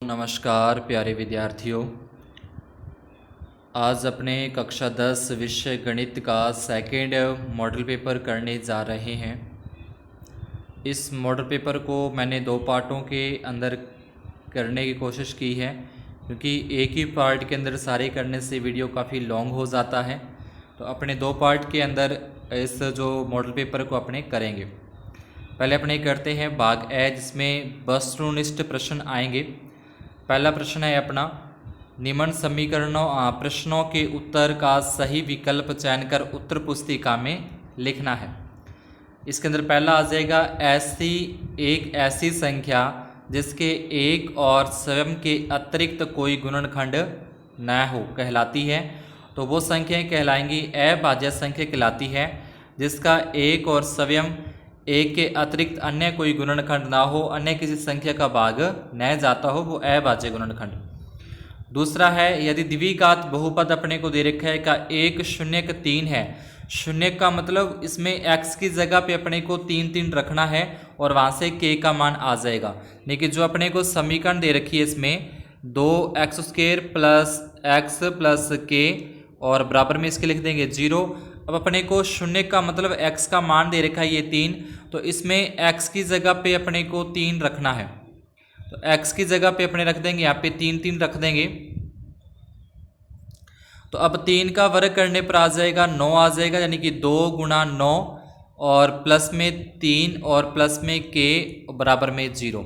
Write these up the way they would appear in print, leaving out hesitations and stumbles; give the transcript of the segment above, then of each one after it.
नमस्कार प्यारे विद्यार्थियों, आज अपने कक्षा 10 विषय गणित का सेकेंड मॉडल पेपर करने जा रहे हैं। इस मॉडल पेपर को मैंने दो पार्टों के अंदर करने की कोशिश की है, क्योंकि एक ही पार्ट के अंदर सारे करने से वीडियो काफ़ी लॉन्ग हो जाता है। तो अपने दो पार्ट के अंदर इस जो मॉडल पेपर को अपने करेंगे। पहले अपने करते हैं भाग ए, जिसमें वस्तुनिष्ठ प्रश्न आएंगे। पहला प्रश्न है अपना, निम्न समीकरणों प्रश्नों के उत्तर का सही विकल्प चयन कर उत्तर पुस्तिका में लिखना है। इसके अंदर पहला आ जाएगा, एक ऐसी संख्या जिसके एक और स्वयं के अतिरिक्त कोई गुणनखंड न हो कहलाती है। तो वो संख्याएं कहलाएंगी अभाज्य संख्या कहलाती है जिसका एक और स्वयं एक के अतिरिक्त अन्य कोई गुणनखंड ना हो, अन्य किसी संख्या का भाग न जाता हो, वो अभाज्य गुणनखंड। दूसरा है, यदि द्विघात बहुपद अपने को दे रखा है का 1 0 3 है। शून्य का मतलब इसमें x की जगह पे अपने को 3 3 रखना है और वहाँ से k का मान आ जाएगा। लेकिन जो अपने को समीकरण दे रखी है इसमें 2x² plus x plus k और बराबर में इसके लिख देंगे 0। अब अपने को शून्य का मतलब x का मान दे रखा है ये 3, तो इसमें x की जगह पे अपने को 3 रखना है। तो x की जगह पे अपने रख देंगे, यहाँ पे 3 3 रख देंगे। तो अब 3 का वर्ग करने पर आ जाएगा 9 आ जाएगा, यानी कि 2 गुणा 9 और प्लस में 3 और प्लस में k बराबर में 0।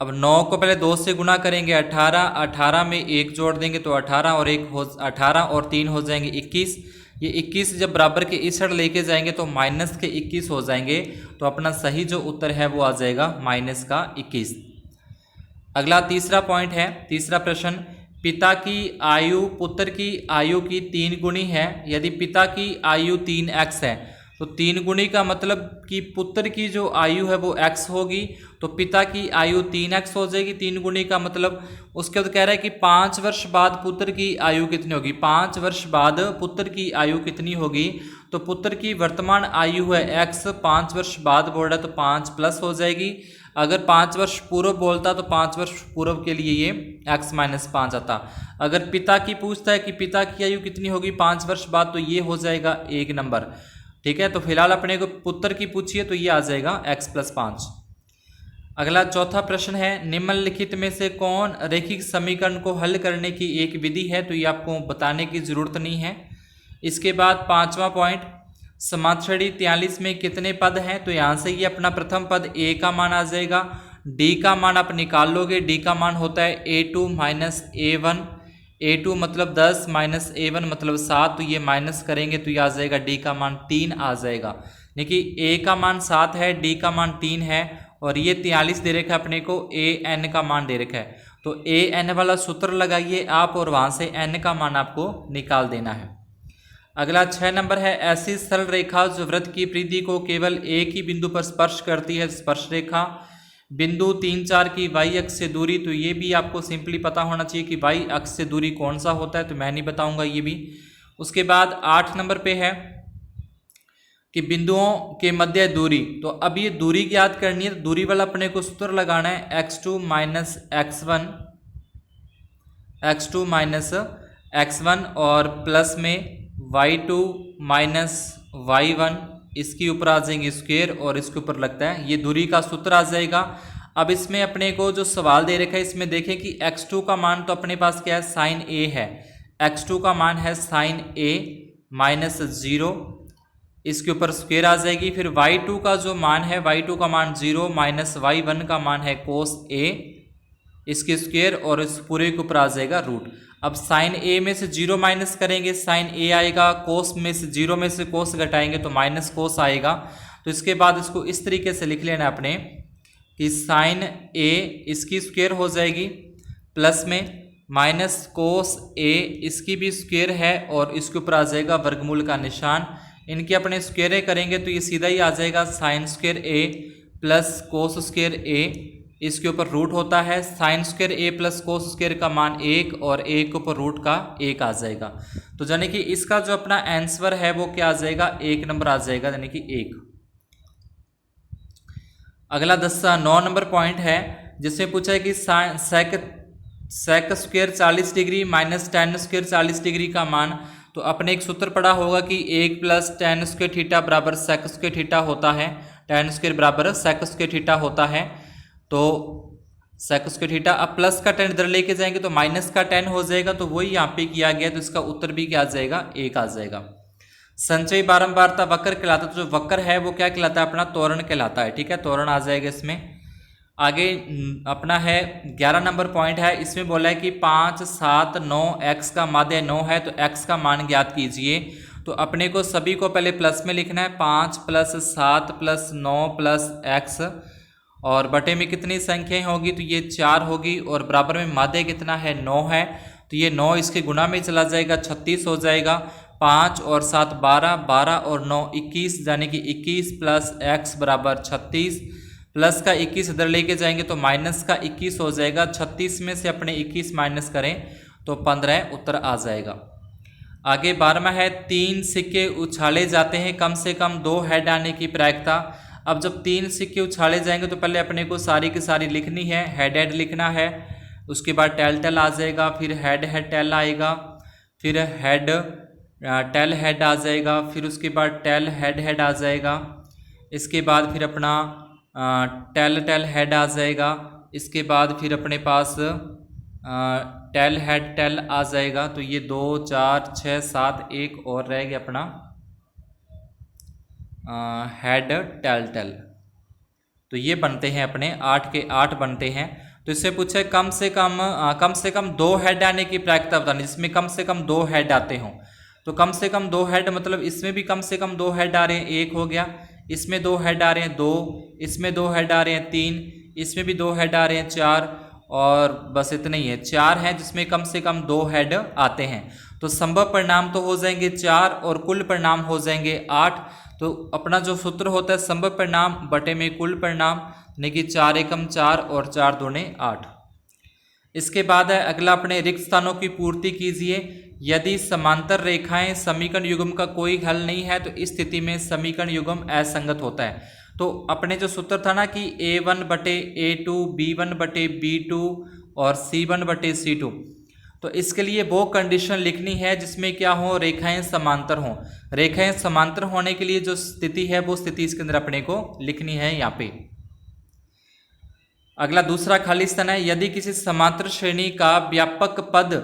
अब 9 को पहले 2 से गुणा करेंगे 18 में 1 जोड़ देंगे तो 18 और 3 हो जाएंगे 21। ये 21 जब बराबर के इस साइड लेके जाएंगे तो माइनस के 21 हो जाएंगे। तो अपना सही जो उत्तर है वो आ जाएगा माइनस का 21। अगला तीसरा पॉइंट है, तीसरा प्रश्न, पिता की आयु पुत्र की आयु की 3 गुनी है। यदि पिता की आयु 3x है तो 3 गुनी का मतलब कि पुत्र की जो आयु है वो x होगी, तो पिता की आयु 3x हो जाएगी 3 गुनी का मतलब। उसके बाद कह रहा है कि 5 वर्ष बाद पुत्र की आयु कितनी होगी। 5 वर्ष बाद पुत्र की आयु कितनी होगी, तो पुत्र की वर्तमान आयु है x, 5 वर्ष बाद बोल रहा है तो 5 प्लस हो जाएगी। अगर 5 वर्ष पूर्व बोलता तो 5 वर्ष पूर्व के लिए ये x - 5 आता। अगर पिता की पूछता है कि पिता की आयु कितनी होगी 5 वर्ष बाद, तो ये हो जाएगा 1 नंबर। ठीक है, तो फिलहाल अपने को पुत्र की पूछिए तो ये आ जाएगा x + 5। अगला चौथा प्रश्न है, निम्नलिखित में से कौन रैखिक समीकरण को हल करने की एक विधि है। तो ये आपको बताने की जरूरत नहीं है। इसके बाद पांचवा पॉइंट, समाक्षरी 43 में कितने पद हैं। तो यहाँ से ये अपना प्रथम पद a का मान आ जाएगा, d का मान आप निकाल लोगे, d का मान होता है a2 - a1। a2 मतलब 10 - a1 मतलब 7, तो ये माइनस करेंगे तो ये आ जाएगा d का मान 3 आ जाएगा। देखिए a का मान 7 है, d का मान 3 है और ये 43 दे रखा है अपने को, an का मान दे रखा है। तो an वाला सूत्र लगाइए आप और वहाँ से n का मान आपको निकाल देना है। अगला 6 नंबर है, ऐसी सरल रेखा जो वृत्त की परिधि को केवल एक ही बिंदु पर स्पर्श करती है, स्पर्श रेखा। बिंदु 3 4 की y अक्ष से दूरी, तो ये भी आपको सिंपली पता होना चाहिए कि y अक्ष से दूरी कौन सा होता है, तो मैं नहीं बताऊंगा ये भी। उसके बाद 8 नंबर पे है कि बिंदुओं के मध्य दूरी। तो अब ये दूरी ज्ञात करनी है, तो दूरी वाला अपने को सूत्र लगाना है x2 - x1 और प्लस में y2 - y1, इसके ऊपर आ जाएंगे स्क्वायर और इसके ऊपर लगता है ये दूरी का सूत्र आ जाएगा। अब इसमें अपने को जो सवाल दे रखा है इसमें देखें कि x2 का मान तो अपने पास क्या है, साइन a है। x2 का मान है साइन a -0, इसके ऊपर स्क्वायर आ जाएगी। फिर y2 का जो मान है, y2 का मान 0 -y1 का मान है कोस a, इसके स्क्वायर और इस पूरे के ऊपर आ जाएगा रूट। अब साइन a में से 0 माइनस करेंगे, साइन a आएगा, कोस में से 0 में से कोस घटाएंगे तो माइनस कोस आएगा। तो इसके बाद इसको इस तरीके से लिख लेना अपने कि साइन a इसकी स्क्वायर हो जाएगी, प्लस में माइनस कोस a इसकी भी स्क्वायर है और इसके ऊपर आ जाएगा वर्गमूल का निशान। इनके अपने स्क्वायरें करेंगे तो ये सीधा ही आ जाएगा sine square a plus cos square a, इसके ऊपर रूट होता है sine square a plus cos square का मान 1 और 1 के ऊपर रूट का 1 आ जाएगा। तो यानी कि इसका जो अपना आंसर है वो क्या आ जाएगा, 1 नंबर आ जाएगा, यानी कि 1। अगला 9 नंबर पॉइंट है जिसमें पूछा है कि sec sec square 40 degree minus ten square 40 degree का मान, तो अपने एक सूत्र पड़ा होगा कि 1 प्लस टेन स्क्वायर थीटा बराबर सेक स्क्वायर थीटा होता है, टेन स्क्वायर बराबर सेक स्क्वायर थीटा होता है। तो सेक स्क्वायर थीटा, अब प्लस का टेन इधर लेके जाएंगे तो माइनस का टेन हो जाएगा, तो वही यहाँ पे किया गया, तो इसका उत्तर भी क्या आ जाएगा, 1 आ जाएगा। संचयी बारंबारता वक्र कहलाता है, तो जो वक्र है वो क्या कहलाता है, अपना त्वरण कहलाता है। ठीक है, त्वरण आ जाएगा इसमें। आगे अपना है 11 नंबर पॉइंट है, इसमें बोला है कि 5, 7, 9 x का माध्य 9 है, तो x का मान ज्ञात कीजिए। तो अपने को सभी को पहले प्लस में लिखना है, 5 प्लस 7 प्लस 9 प्लस x, और बटे में कितनी संख्याएं होगी, तो ये 4 होगी, और बराबर में माध्य कितना है, 9 है, तो ये 9 इसके गुणा में चला जाएगा, 36 हो जाएगा। 5 और 7 12, 12 और 9 21, यानी कि 21 प्लस x बराबर 36, प्लस का 21 इधर लेके जाएंगे तो माइनस का 21 हो जाएगा। 36 में से अपने 21 माइनस करें तो 15 उत्तर आ जाएगा। आगे 12वां है, 3 सिक्के उछाले जाते हैं, कम से कम 2 हेड आने की प्रायिकता। अब जब 3 सिक्के उछाले जाएंगे तो पहले अपने को सारी की सारी लिखनी है, हेड हेड लिखना है, उसके बाद टेल टेल आ जाएगा, फिर हेड हेड टेल आएगा, फिर हेड टेल हेड आ जाएगा, फिर उसके बाद टेल हेड हेड आ जाएगा, इसके बाद फिर अपना टेल टेल हेड आ जाएगा, इसके बाद फिर अपने पास टेल हेड टेल आ जाएगा। तो ये 2 4 6 7 एक और रह गया अपना हेड टेल टेल, तो ये बनते हैं अपने 8 के 8 बनते हैं। तो इससे पूछे कम से कम 2 हेड आने की प्रायिकता बतानी, जिसमें कम से कम 2 हेड आते हों। तो कम से कम 2 हेड मतलब इसमें भी कम से कम 2 हेड आ रहे हैं, 1 हो गया, इसमें 2 हेड आ रहे हैं 2, इसमें 2 हेड आ रहे हैं 3, इसमें भी 2 हेड आ रहे हैं 4, और बस इतना ही है, 4 हैं जिसमें कम से कम 2 हेड आते हैं। तो संभव परिणाम तो हो जाएंगे 4 और कुल परिणाम हो जाएंगे 8। तो अपना जो सूत्र होता है संभव परिणाम बटे में कुल परिणाम, यानी कि 4 एकम 4 और 4 दूने 8। इसके बाद है अगला, अपने रिक्त स्थानों की पूर्ति कीजिए। यदि समांतर रेखाएं समीकरण युग्म का कोई हल नहीं है तो इस स्थिति में समीकरण युग्म असंगत होता है। तो अपने जो सूत्र था ना कि a1 बटे a2, b1 बटे b2 और c1 बटे c2, तो इसके लिए वो कंडीशन लिखनी है जिसमें क्या हो, रेखाएं समांतर हों। रेखाएं समांतर होने के लिए जो स्थिति है वो स्थिति इसके अंदर अपने को लिखनी है यहाँ पे। अगला दूसरा खाली स्थान है, यदि किसी समांतर श्रेणी का व्यापक पद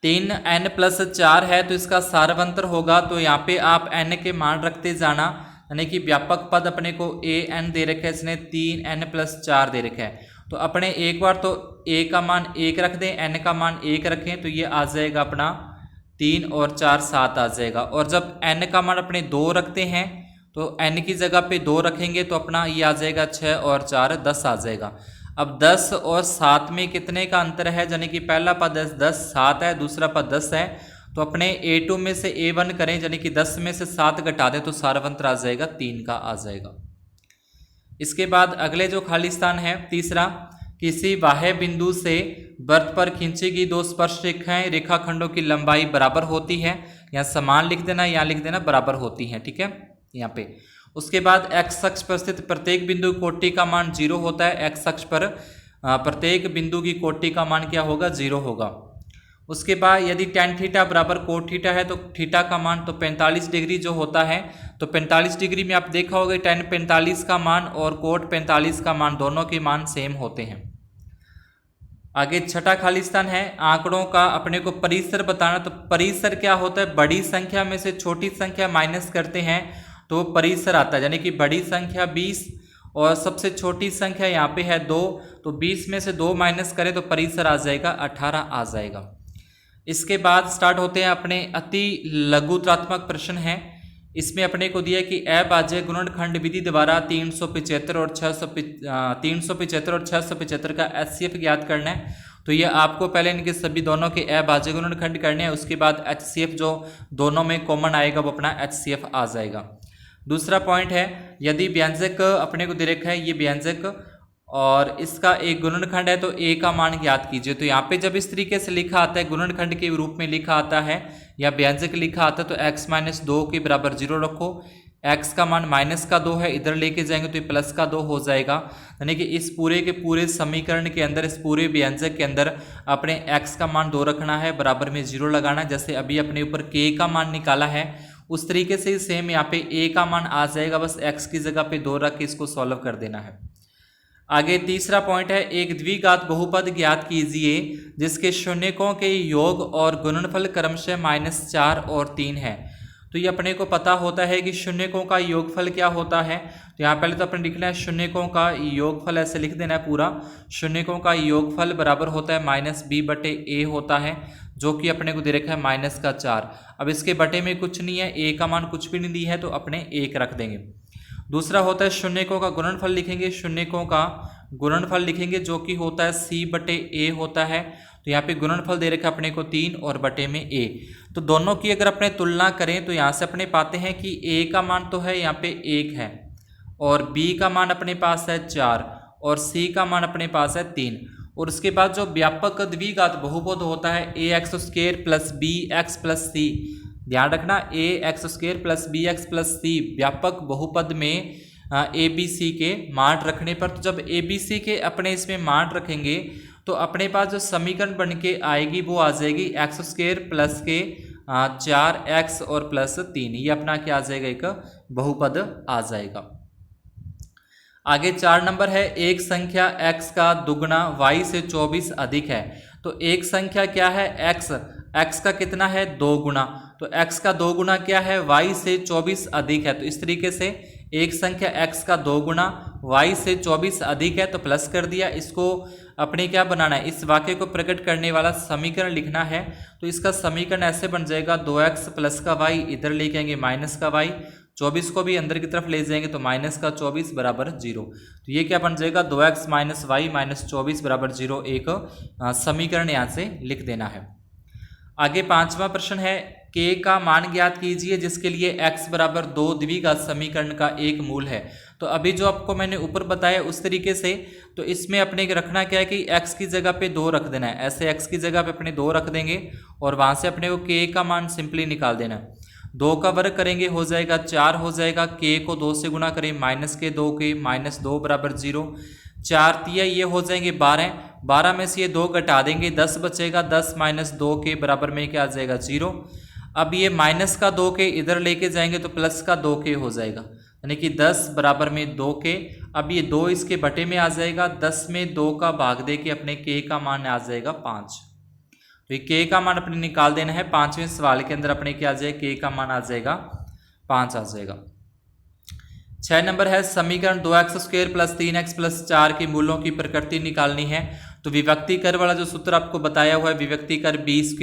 3n+4 है तो इसका सारवंतर होगा। तो यहाँ पे आप n के मान रखते जाना, यानी कि व्यापक पद अपने को an दे रखा है, इसने 3n+4 दे रखा है। तो अपने एक बार तो a का मान 1 रख दें, n का मान 1 रखें, तो ये आ जाएगा अपना 3 और 4 7 आ जाएगा। और जब n का मान अपने 2 रखते हैं तो n की जगह पे 2 रखेंगे तो अपना ये आ जाएगा 6 और 4 10 आ जाएगा। अब 10 और 7 में कितने का अंतर है, यानी कि पहला पद 10 7 है, दूसरा पद 10 है। तो अपने a2 में से a1 करें, यानी कि 10 में से 7 घटा दें तो सारवंतर आ जाएगा 3 का आ जाएगा। इसके बाद अगले जो खाली स्थान है तीसरा, किसी बाह्य बिंदु से वृत्त पर खींची गई 2 स्पर्श रेखाएं रेखाखंडों की लंबाई बराबर होती है। यहाँ समान लिख देना, यहाँ लिख देना बराबर होती है, ठीक है यहाँ पे। उसके बाद x अक्ष पर स्थित प्रत्येक बिंदु कोटि का मान 0 होता है। x अक्ष पर प्रत्येक बिंदु की कोटि का मान क्या होगा, 0 होगा। उसके बाद यदि tan थीटा बराबर कोट थीटा है तो थीटा का मान तो 45 डिग्री जो होता है, तो 45 डिग्री में आप देखा होगा tan 45 का मान और कोट 45 का मान दोनों के मान सेम होते हैं। आगे छठा खाली स्थान है, आंकड़ों का अपने को परिसर बताना। तो परिसर क्या होता है, बड़ी संख्या में से छोटी संख्या माइनस करते हैं तो परिसर आता है, यानी कि बड़ी संख्या 20 और सबसे छोटी संख्या यहाँ पे है 2, तो 20 में से 2 माइनस करें तो परिसर आ जाएगा 18 आ जाएगा। इसके बाद स्टार्ट होते हैं अपने अति लघुत्रात्मक प्रश्न हैं। इसमें अपने को दिया कि अभाज्य गुणनखंड विधि द्वारा 375 और 675 का HCF ज्ञात करना है। तो ये आपको पहले इनके सभी दोनों के अभाज्य गुणनखंड करने हैं, उसके बाद HCF जो दोनों में कॉमन आएगा वो अपना HCF आ जाएगा। दूसरा पॉइंट है, यदि व्यंजक अपने को दे रखा है ये व्यंजक और इसका एक गुणनखंड है तो a का मान ज्ञात कीजिए। तो यहाँ पे जब इस तरीके से लिखा आता है, गुणनखंड के रूप में लिखा आता है या व्यंजक लिखा आता है, तो x-2 के बराबर 0 रखो, x का मान -2 है, इधर लेके जाएंगे तो ये +2 हो जाएगा। यानी कि इस पूरे के पूरे समीकरण के अंदर, इस पूरे व्यंजक के अंदर अपने x का मान 2 रखना है, बराबर में 0 लगाना है। जैसे अभी अपने ऊपर k का मान निकाला है उस तरीके से सेम यहाँ पे a का मान आ जाएगा, बस x की जगह पे 2 रख के इसको सॉल्व कर देना है। आगे तीसरा पॉइंट है, एक द्विघात बहुपद ज्ञात कीजिए जिसके शून्यकों के योग और गुणनफल क्रमशः -4 और 3 है। तो ये अपने को पता होता है कि शून्यकों का योगफल क्या होता है। तो यहाँ पहले तो अपने लिखना है शून्यकों का योगफल, ऐसे लिख देना है पूरा। शून्यकों का योगफल बराबर होता है -b/a होता है, जो कि अपने को दे रखा है -4। अब इसके बटे में कुछ नहीं है, a का मान कुछ भी नहीं दी है तो अपने 1 रख देंगे। दूसरा होता है शून्यकों का गुणनफल लिखेंगे, शून्यकों का गुणनफल लिखेंगे जो कि होता है c/a होता है। तो यहाँ पे गुणनफल दे रखा है अपने को 3 और बटे में a। तो दोनों की अगर अपने तुलना करें तो यहाँ से अपने पाते हैं कि a का मान तो है यहाँ पे 1 है और b का मान अपने पास है 4 और c का मान अपने पास है 3। और उसके बाद जो व्यापक द्विघात बहुपद होता है ax² + bx + c, ध्यान रखना ax² + bx + c व्यापक बहुपद में abc के मान रखने पर, तो जब abc के अपने इसमें मान रखेंगे तो अपने पास जो समीकरण बन के आएगी वो आ जाएगी x² + के 4x और +3, ये अपना क्या आ जाएगा, एक बहुपद आ जाएगा। आगे 4 नंबर है, एक संख्या x का दुगुना y से 24 अधिक है। तो एक संख्या क्या है x का कितना है 2 गुना, तो x का 2 गुना क्या है y से 24 अधिक है। तो इस तरीके से एक संख्या x का 2 गुना y से 24 अधिक है, तो प्लस कर दिया। इसको अपने क्या बनाना है, इस वाक्य को प्रकट करने वाला समीकरण लिखना है। तो इसका समीकरण ऐसे बन जाएगा 2x + का y, इधर लेके आएंगे माइनस का y, 24 को भी अंदर की तरफ ले जाएंगे तो -24 = 0। तो ये क्या बन जाएगा 2x - y - 24 = 0, एक समीकरण यहाँ से लिख देना है। आगे 5वां प्रश्न है, k का मान ज्ञात कीजिए जिसके लिए x = 2 द्विघात समीकरण का एक मूल है। तो अभी जो आपको मैंने ऊपर बताया उस तरीके से, तो इसमें अपने रखना क्या है कि x की जगह पे 2 रख देना है। ऐसे x की जगह पे अपने 2 रख देंगे और वहाँ से अपने को k का मान सिंपली निकाल देना है। 2 का वर्ग करेंगे हो जाएगा 4 हो जाएगा, k को 2 से गुणा करें -2 के -2 = 0, 4 तिया ये हो जाएंगे 12 में से ये 2 घटा देंगे 10 बचेगा, 10 - 2 के बराबर में क्या आ जाएगा 0। अब ये -2 के इधर लेके जाएंगे तो +2 के हो जाएगा, यानी कि 10 बराबर में 2 के। अब ये 2 इसके बटे में आ जाएगा, 10 में 2 का भाग दे के अपने k का मान आ जाएगा 5। तो ये k का मान अपने निकाल देना है। 5वें सवाल के अंदर अपने क्या आ जाएगा, k का मान आ जाएगा 5 आ जाएगा। 6 नंबर है, समीकरण 2x² + 3x + 4 के मूलों की प्रकृति निकालनी है। तो विभक्ति कर वाला जो सूत्र आपको बताया हुआ है, विभक्ति कर b² -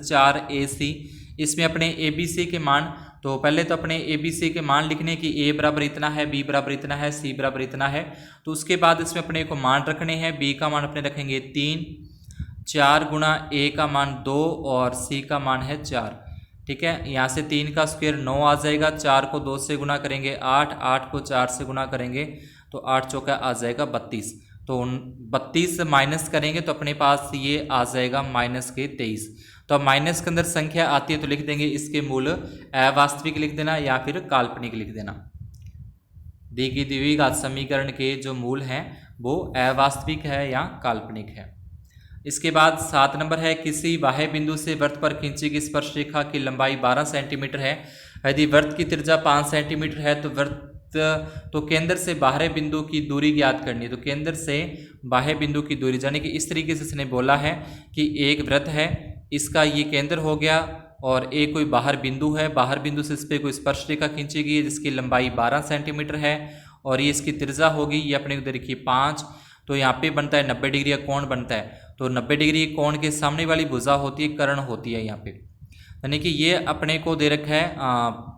4ac, इसमें अपने abc के मान, तो पहले तो अपने abc के मान लिखने की a बराबर इतना है, b बराबर इतना है, c बराबर इतना है। तो उसके बाद इसमें अपने को मान रखने हैं। b का मान अपने रखेंगे 3, 4 गुणा a का मान 2 और c का मान है 4। ठीक है, यहाँ से 3 का स्क्वायर 9 आ जाएगा, 4 को 2 से गुणा करेंगे 8, 8 को 4 से गुणा करेंगे तो 8 चौका आ जाएगा 32। तो 32 माइनस करेंगे तो अपने पास ये आ जाएगा -23। तो अब माइनस के अंदर संख्या आती है तो लिख देंगे इसके मूल अवास्तविक लिख देना या फिर काल्पनिक लिख देना। दी गई द्विघात समीकरण के जो मूल हैं वो अवास्तविक है या काल्पनिक है। इसके बाद 7 नंबर है, किसी बाह्य बिंदु से वृत्त पर खींची गई स्पर्शरेखा की लंबाई 12 सेंटीमीटर है। यदि वृत्त की त्रिज्या 5 सेंटीमीटर है तो केंद्र से बाहरी बिंदु की दूरी ज्ञात करनी है। तो केंद्र से बाह्य बिंदु की दूरी, यानी कि इस तरीके से इसने बोला है कि एक वृत्त है, इसका ये केंद्र हो गया और एक कोई बाहर बिंदु है, बाहर बिंदु से इस पर कोई स्पर्शरेखा खींची गई है जिसकी लंबाई 12 सेंटीमीटर है और ये इसकी त्रिज्या होगी, ये अपने को देखिए 5। तो यहाँ पे बनता है 90 डिग्री का कोण बनता है। तो 90 डिग्री कोण के सामने वाली भुजा होती है कर्ण होती है यहाँ पे, यानी कि ये अपने को दे रखा है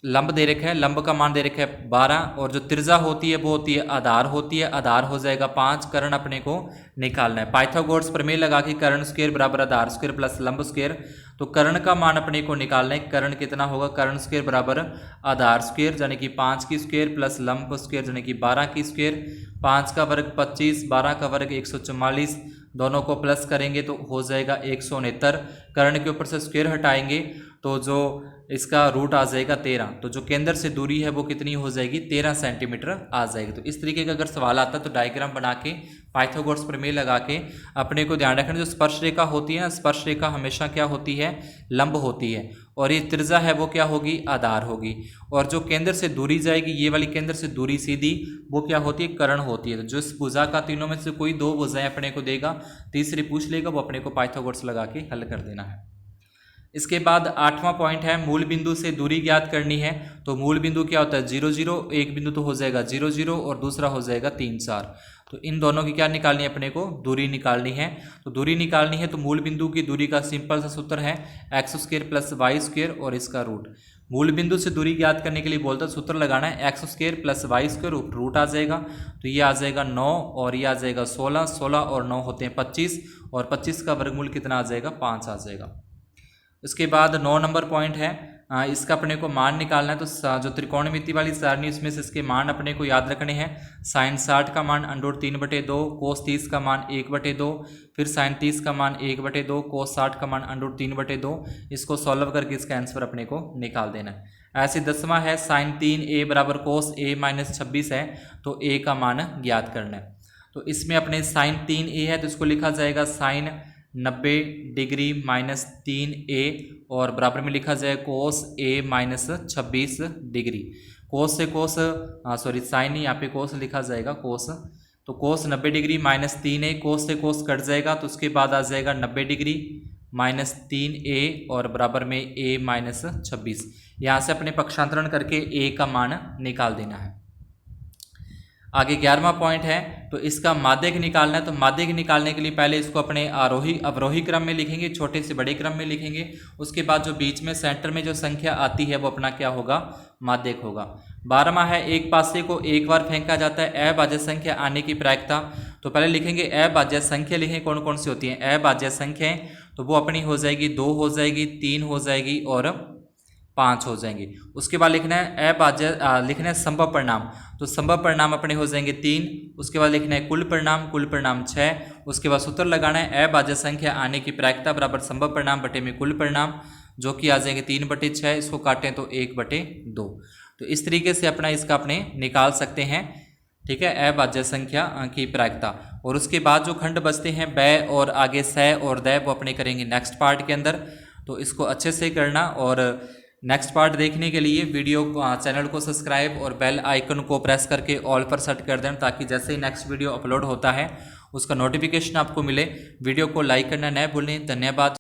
लंब दे रखा है, लंब का मान दे रखा है 12 और जो त्रिज्या होती है वो होती है आधार होती है, आधार हो जाएगा 5। कर्ण अपने को निकालना है। पाइथागोरस प्रमेय लगा के कर्ण स्क्वायर बराबर आधार स्क्वायर प्लस लंब स्क्वायर, तो कर्ण का मान अपने को निकालना है। कर्ण कितना होगा, कर्ण स्क्वायर बराबर आधार स्क्वायर यानी कि 5 की स्क्वायर प्लस लंब स्क्वायर यानी कि 12 की स्क्वायर। 5 का वर्ग 25, 12 का वर्ग 144, दोनों को प्लस करेंगे तो हो जाएगा 169। कर्ण के ऊपर से स्क्वायर हटाएंगे तो जो इसका रूट आ जाएगा 13, तो जो केंद्र से दूरी है वो कितनी हो जाएगी 13 सेंटीमीटर आ जाएगी। तो इस तरीके का अगर सवाल आता है तो डायग्राम बना के पाइथागोरस प्रमेय लगा के अपने को ध्यान रखना, जो स्पर्श रेखा होती है ना, स्पर्श रेखा हमेशा क्या होती है, लंब होती है, और ये त्रिज्या है वो क्या होगी, आधार होगी, और जो केंद्र से दूरी जाएगी, ये वाली केंद्र से दूरी सीधी, वो क्या होती है, कर्ण होती है। तो जो इस भुजा का तीनों में से कोई दो भुजाएं अपने को देगा, तीसरी पूछ लेगा, वो अपने को पाइथागोरस लगा के हल कर देना है। इसके बाद 8वां पॉइंट है मूल बिंदु से दूरी ज्ञात करनी है। तो मूल बिंदु क्या होता है 0 0, एक बिंदु तो हो जाएगा 0 0 और दूसरा हो जाएगा 3 4। तो इन दोनों की क्या निकालनी है, अपने को दूरी निकालनी है। तो दूरी निकालनी है तो मूल बिंदु की दूरी का सिंपल सा सूत्र है x² + y² और इसका रूट। मूल बिंदु से दूरी ज्ञात करने के लिए बोलता है सूत्र लगाना है x² + y², रूट आ जाएगा, तो ये आ जाएगा 9 और ये आ जाएगा 16, 16 और 9 होते हैं 25, और 25 का वर्गमूल कितना आ जाएगा, 5 आ जाएगा। उसके बाद 9 नंबर पॉइंट है, इसका अपने को मान निकालना है। तो जो त्रिकोणमिति वाली सारणी उसमें से इसके मान अपने को याद रखने हैं। sin 60 का मान √3/2, cos 30 का मान 1/2, फिर sin 30 का मान 1/2, cos 60 का मान √3/2। इसको सॉल्व करके इसका आंसर अपने को निकाल देना है। ऐसे 10वां है sin 3a = cos a - 26 है, तो a का मान ज्ञात करना है। तो इसमें अपने sin 3a है तो इसको लिखा जाएगा sin 90 डिग्री -3a, और बराबर में लिखा जाए cos a - 26 डिग्री। कोस से कोस साइन ही यहाँ पे कोस लिखा जाएगा कोस, तो कोस 90 डिग्री -3a, कोस से कोस कट जाएगा, तो उसके बाद आ जाएगा 90 डिग्री -3a और बराबर में a - 26। यहाँ से अपने पक्षांतरण करके a का मान निकाल देना है। आगे 11वां पॉइंट है, तो इसका माध्यक निकालना है। तो माध्यक निकालने के लिए पहले इसको अपने आरोही अवरोही क्रम में लिखेंगे, छोटे से बड़े क्रम में लिखेंगे। उसके बाद जो बीच में सेंटर में जो संख्या आती है वो अपना क्या होगा, माध्यक होगा। 12वां है, एक पासे को एक बार फेंका जाता है, अभाज्य संख्या आने की प्रायिकता। तो पहले लिखेंगे अभाज्य संख्या, लिखेंगे कौन कौन सी होती हैं अभाज्य संख्याएं, तो वो अपनी हो जाएगी 2 हो जाएगी, 3 हो जाएगी और 5 हो जाएंगे। उसके बाद लिखना है लिखना है संभव परिणाम, तो संभव परिणाम अपने हो जाएंगे 3। उसके बाद लिखना है कुल परिणाम 6। उसके बाद सूत्र लगाना है अभाज्य संख्या आने की प्रायिकता बराबर संभव परिणाम बटे में कुल परिणाम, जो कि आ जाएंगे 3/6। इसको काटें तो 1/2। तो इस तरीके से अपना इसका अपने निकाल सकते हैं, ठीक है, अभाज्य संख्या की प्रायिकता। और उसके बाद जो खंड बचते हैं ब और आगे स और द, वो अपने करेंगे नेक्स्ट पार्ट के अंदर। तो इसको अच्छे से करना, और नेक्स्ट पार्ट देखने के लिए वीडियो चैनल को सब्सक्राइब और बेल आइकन को प्रेस करके ऑल पर सेट कर दें, ताकि जैसे ही नेक्स्ट वीडियो अपलोड होता है उसका नोटिफिकेशन आपको मिले। वीडियो को लाइक करना न भूलें। धन्यवाद।